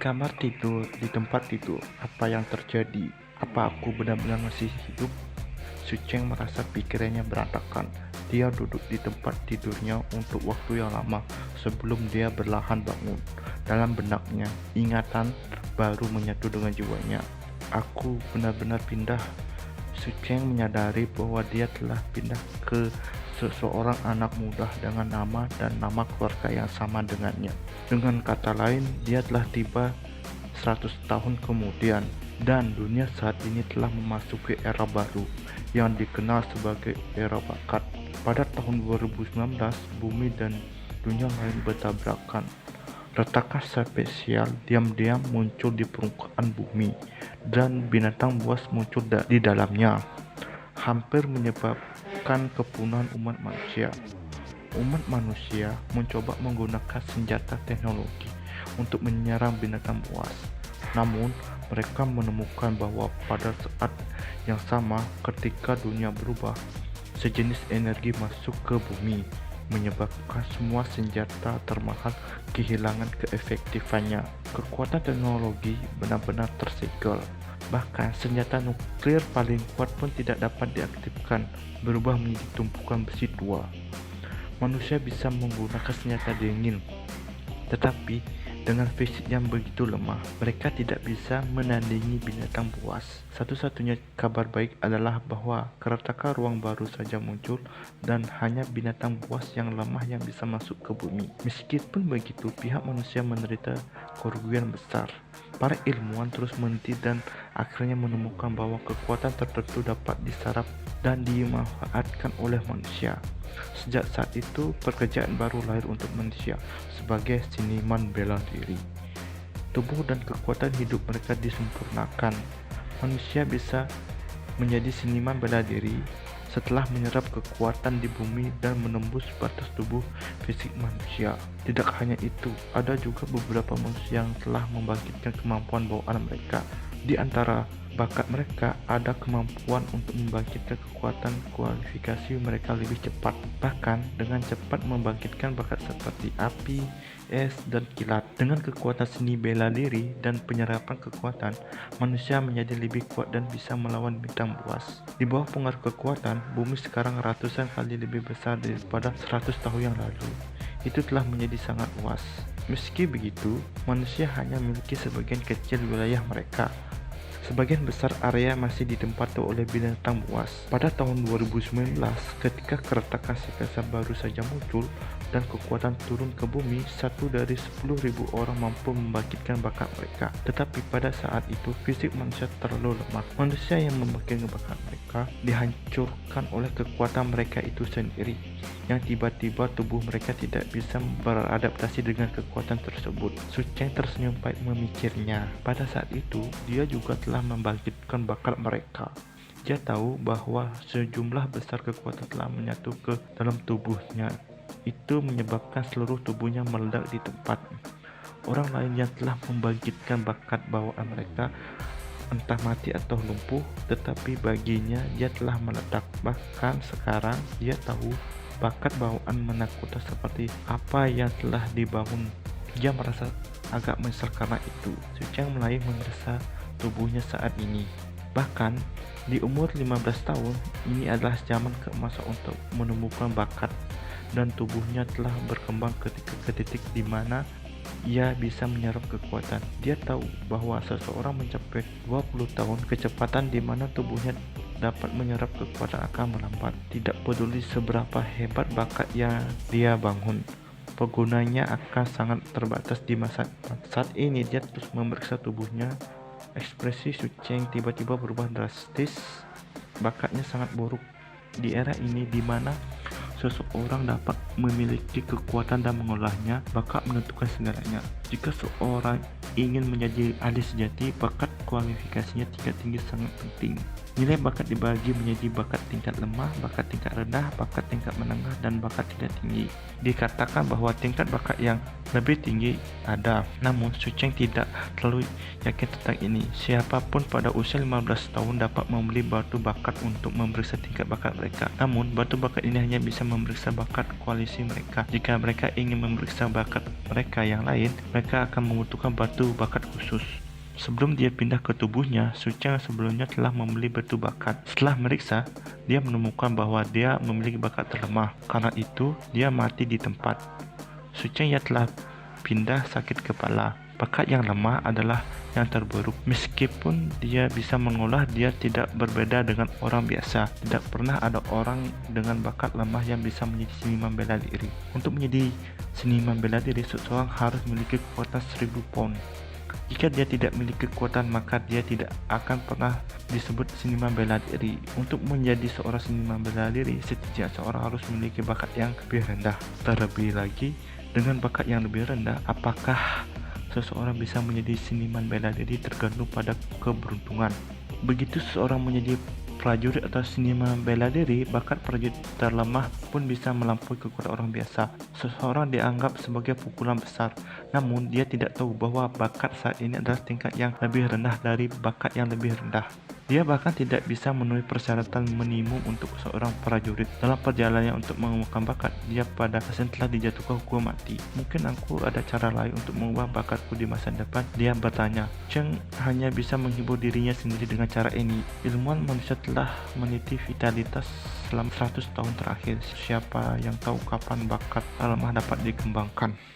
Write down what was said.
kamar tidur, di tempat tidur, apa yang terjadi? Apa aku benar-benar masih hidup? Su Cheng merasa pikirannya berantakan. Dia duduk di tempat tidurnya untuk waktu yang lama sebelum dia perlahan bangun. Dalam benaknya, ingatan baru menyatu dengan jiwanya. Aku benar-benar pindah. Su Cheng menyadari bahwa dia telah pindah ke seseorang anak muda dengan nama dan nama keluarga yang sama dengannya. Dengan kata lain, dia telah tiba 100 tahun kemudian, dan dunia saat ini telah memasuki era baru yang dikenal sebagai era bakat. Pada tahun 2019, bumi dan dunia lain bertabrakan. Retakan spesial diam-diam muncul di permukaan bumi, dan binatang buas muncul di dalamnya, hampir menyebabkan kepunahan umat manusia. Umat manusia mencoba menggunakan senjata teknologi untuk menyerang binatang buas. Namun, mereka menemukan bahwa pada saat yang sama ketika dunia berubah, sejenis energi masuk ke bumi, menyebabkan semua senjata termahal kehilangan keefektifannya. Kekuatan teknologi benar-benar tersegel. Bahkan senjata nuklir paling kuat pun tidak dapat diaktifkan, berubah menjadi tumpukan besi tua. Manusia bisa menggunakan senjata dingin, tetapi dengan fisik yang begitu lemah, mereka tidak bisa menandingi binatang buas. Satu-satunya kabar baik adalah bahwa keretakan ruang baru saja muncul, dan hanya binatang buas yang lemah yang bisa masuk ke bumi. Meskipun begitu, pihak manusia menderita kerugian besar. Para ilmuwan terus meneliti dan akhirnya menemukan bahwa kekuatan tertentu dapat diserap dan dimanfaatkan oleh manusia. Sejak saat itu, pekerjaan baru lahir untuk manusia sebagai seniman bela diri. Tubuh dan kekuatan hidup mereka disempurnakan. Manusia bisa menjadi seniman bela diri setelah menyerap kekuatan di bumi dan menembus batas tubuh fisik manusia. Tidak hanya itu, ada juga beberapa manusia yang telah membangkitkan kemampuan bawaan mereka. Di antara bakat mereka ada kemampuan untuk membangkitkan kekuatan kualifikasi mereka lebih cepat, bahkan dengan cepat membangkitkan bakat seperti api, es, dan kilat. Dengan kekuatan seni bela diri dan penyerapan kekuatan, manusia menjadi lebih kuat dan bisa melawan bintang buas. Di bawah pengaruh kekuatan, bumi sekarang ratusan kali lebih besar daripada 100 tahun yang lalu. Itu telah menjadi sangat luas. Meski begitu, manusia hanya memiliki sebagian kecil wilayah mereka. Sebagian besar area masih ditempati oleh binatang buas. Pada tahun 2019, ketika keretakan spesial baru saja muncul dan kekuatan turun ke bumi, 1 dari 10.000 orang mampu membangkitkan bakat mereka. Tetapi pada saat itu, fisik manusia terlalu lemah. Manusia yang membangkitkan bakat mereka dihancurkan oleh kekuatan mereka itu sendiri, yang tiba-tiba tubuh mereka tidak bisa beradaptasi dengan kekuatan tersebut. Su Cheng tersenyum pahit memikirnya. Pada saat itu, dia juga telah membangkitkan bakat mereka. Dia tahu bahwa sejumlah besar kekuatan telah menyatu ke dalam tubuhnya. Itu menyebabkan seluruh tubuhnya meledak di tempat. Orang lain yang telah membangkitkan bakat bawaan mereka entah mati atau lumpuh, tetapi baginya dia telah meledak. Bahkan sekarang dia tahu bakat bawaan menakutkan seperti apa yang telah dibangun. Dia merasa agak menyesal karena itu. Su Cheng mulai memeriksa tubuhnya saat ini. Bahkan di umur 15 tahun, ini adalah zaman keemasan untuk menemukan bakat, dan tubuhnya telah berkembang ke titik di mana ia bisa menyerap kekuatan. Dia tahu bahwa seseorang mencapai 20 tahun, kecepatan di mana tubuhnya dapat menyerap kekuatan akan melambat. Tidak peduli seberapa hebat bakat yang dia bangun, penggunanya akan sangat terbatas di masa depan. Saat ini dia terus memeriksa tubuhnya. Ekspresi Su Cheng tiba-tiba berubah drastis. Bakatnya sangat buruk. Di era ini di mana seseorang dapat memiliki kekuatan dan mengolahnya, bakat menentukan segalanya. Jika seorang ingin menjadi ahli sejati, bakat kualifikasinya tingkat tinggi sangat penting. Nilai bakat dibagi menjadi bakat tingkat lemah, bakat tingkat rendah, bakat tingkat menengah, dan bakat tingkat tinggi. Dikatakan bahwa tingkat bakat yang lebih tinggi ada. Namun, Su Cheng tidak terlalu yakin tentang ini. Siapapun pada usia 15 tahun dapat membeli batu bakat untuk memeriksa tingkat bakat mereka. Namun, batu bakat ini hanya bisa memeriksa bakat koalisi mereka. Jika mereka ingin memeriksa bakat mereka yang lain, mereka akan membutuhkan batu bakat khusus. Sebelum dia pindah ke tubuhnya, Su Cheng sebelumnya telah membeli batu bakat. Setelah meriksa, dia menemukan bahwa dia memiliki bakat terlemah. Karena itu, dia mati di tempat. Su Cheng yang telah pindah sakit kepala. Bakat yang lemah adalah yang terburuk. Meskipun dia bisa mengolah, dia tidak berbeda dengan orang biasa. Tidak pernah ada orang dengan bakat lemah yang bisa menjadi seniman bela diri. Untuk menjadi seniman bela diri, seseorang harus memiliki kekuatan 1000 pound. Jika dia tidak memiliki kekuatan, maka dia tidak akan pernah disebut seniman bela diri. Untuk menjadi seorang seniman bela diri, setidaknya seorang harus memiliki bakat yang lebih rendah. Terlebih lagi, dengan bakat yang lebih rendah, apakah seseorang bisa menjadi seniman bela diri tergantung pada keberuntungan. Begitu seseorang menjadi prajurit atau seniman bela diri, bakat prajurit terlemah pun bisa melampaui kekuatan orang biasa. Seseorang dianggap sebagai pukulan besar, namun dia tidak tahu bahwa bakat saat ini adalah tingkat yang lebih rendah dari bakat yang lebih rendah. Dia bahkan tidak bisa memenuhi persyaratan minimum untuk seorang prajurit. Dalam perjalanannya untuk mengembangkan bakat, dia pada akhirnya telah dijatuhkan hukuman mati. Mungkin aku ada cara lain untuk mengubah bakatku di masa depan, dia bertanya. Cheng hanya bisa menghibur dirinya sendiri dengan cara ini. Ilmuwan manusia telah meneliti vitalitas selama 100 tahun terakhir. Siapa yang tahu kapan bakat lemah dapat dikembangkan?